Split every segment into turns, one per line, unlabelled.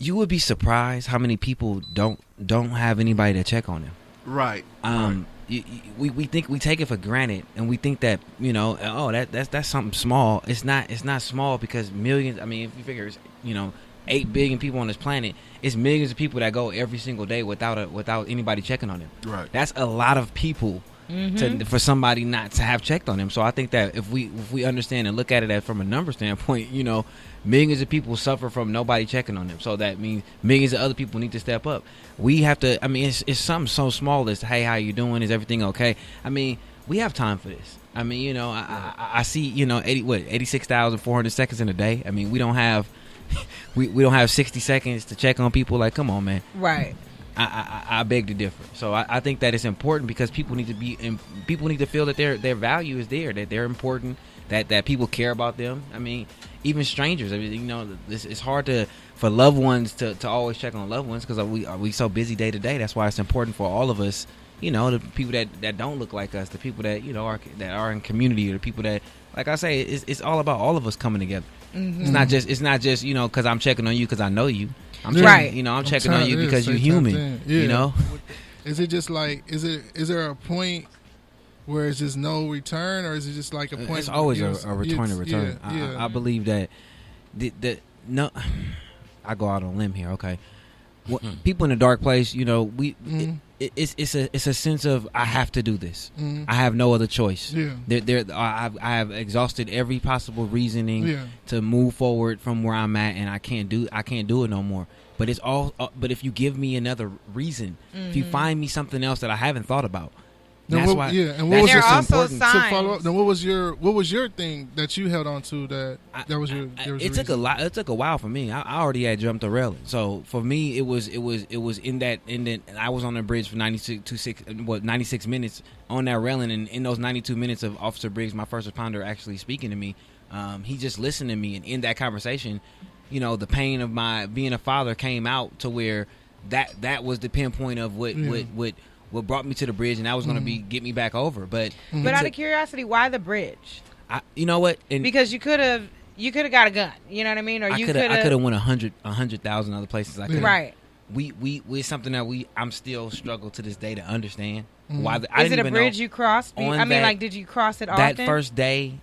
You would be surprised how many people don't have anybody to check on them.
Right.
We think we take it for granted, and we think that that's something small. It's not small because millions. I mean, if you figure 8 billion people on this planet, it's millions of people that go every single day without anybody checking on them.
Right.
That's a lot of people for somebody not to have checked on them. So I think that if we understand and look at it from a number standpoint, millions of people suffer from nobody checking on them. So that means millions of other people need to step up. We have to. I mean, it's something so small as, hey, how you doing? Is everything okay? I mean, we have time for this. I mean, I see 86,400 seconds in a day. I mean, we don't have. We don't have 60 seconds to check on people. Like, come on, man.
Right.
I beg to differ. So I think that it's important because people need to feel that their value is there, that they're important, that people care about them. I mean, even strangers. I mean, it's hard for loved ones to always check on loved ones because we so busy day to day. That's why it's important for all of us. The people that don't look like us, the people that are in community, or the people that, like I say, it's all about all of us coming together. Mm-hmm. It's not just because I'm checking on you because I know you. I'm checking on you because you're human.
Yeah. Is it just like is there a point where it's just no return, or is it just like a point?
It's always a return to return. I believe that I go out on a limb here. Okay, people in a dark place, it's a sense of I have to do this. I have no other choice. Yeah. I have exhausted every possible reasoning to move forward from where I'm at, and I can't do it no more. But it's all. But if you give me another reason, if you find me something else that I haven't thought about. That's why.
Yeah, and what was
your
important
signs.
to follow up? Then what was your thing that you held on to that was your?
It took a lot. It took a while for me. I already had jumped the railing. So for me, it was in that. I was on the bridge for 96 minutes on that railing, and in those 92 minutes of Officer Briggs, my first responder, actually speaking to me, he just listened to me, and in that conversation, the pain of my being a father came out to where that was the pinpoint of what brought me to the bridge, and that was going to get me back over. But
out of curiosity, why the bridge?
You know what?
Because you could have got a gun. You know what I mean? Or I could
have went 100,000 other places. I could.
Right.
We something that I'm still struggle to this day to understand. Why?
Is it a bridge you crossed? Did you cross it often?
That first day,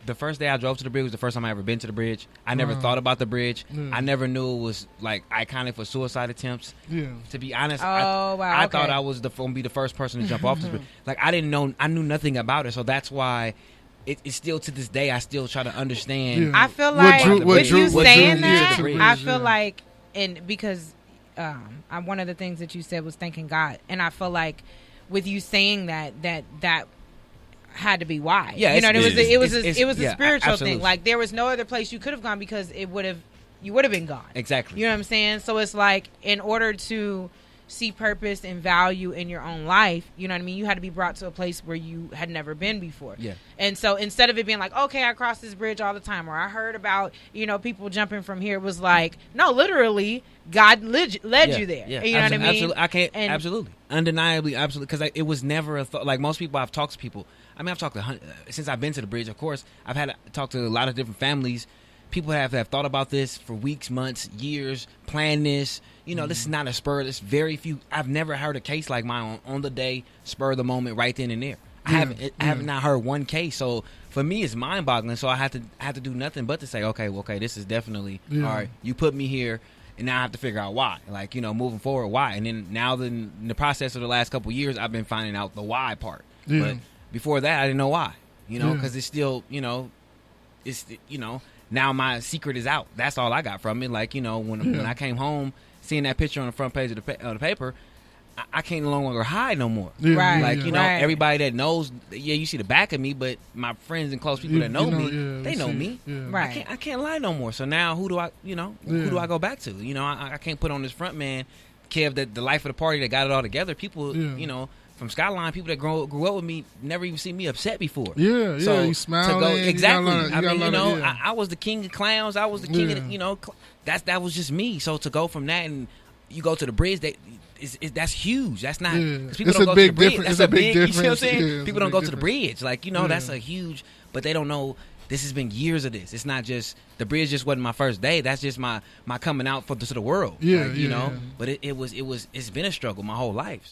the first day I drove to the bridge was the first time I ever been to the bridge. I never thought about the bridge. I never knew it was like iconic for suicide attempts. Yeah. To be honest, I thought I was going to be the first person to jump off this bridge. Like I didn't know, I knew nothing about it. So that's why it's still to this day I still try to understand.
Yeah. I feel like with you saying that, I feel like, and because one of the things that you said was thanking God, and I feel like with you saying that had to be why. Yeah, it was a spiritual thing. Like there was no other place you could have gone because you would have been gone.
Exactly.
You know what I'm saying? So it's like in order to see purpose and value in your own life, you know what I mean? You had to be brought to a place where you had never been before. Yeah. And so instead of it being like, okay, I cross this bridge all the time, or I heard about, people jumping from here, it was like, no, literally, God led you there. Yeah. You know what I mean?
Absolutely. I can't, absolutely. Undeniably, absolutely. Because it was never a thought. Like most people, I've talked to people. I mean, I've talked to, since I've been to the bridge, of course, I've had to talk to a lot of different families. People have thought about this for weeks, months, years, planned this. This is not a spur. There's very few. I've never heard a case like mine on the day, spur of the moment, right then and there. I have not heard one case. So for me, it's mind boggling. So I have to do nothing but to say, okay, this is definitely all right. You put me here, and now I have to figure out why. Like moving forward, why? And then now, in the process of the last couple of years, I've been finding out the why part. Yeah. But before that, I didn't know why. Because it's still, now my secret is out. That's all I got from it. Like, when I came home, seeing that picture on the front page of the paper, I can't no longer hide no more.
Yeah. Right.
Like, everybody that knows, you see the back of me, but my friends and close people that know me, they know me. Yeah.
Right.
I can't lie no more. So now who do I go back to? I can't put on this front man, Kev, that the life of the party that got it all together. People, from Skyline, people that grew up with me never even seen me upset before.
Yeah,
so
you smiling.
Exactly. I was the king of clowns. I was the king of that was just me. So to go from that and you go to the bridge, that's huge. That's not people don't go to the bridge. That's a big difference. You see what I'm saying? People don't go to the bridge. Like that's a huge, but they don't know. this has been years of this. It's not just the bridge. Just wasn't my first day. That's just my coming out to the world.
Yeah,
you know. But it's been a struggle my whole life.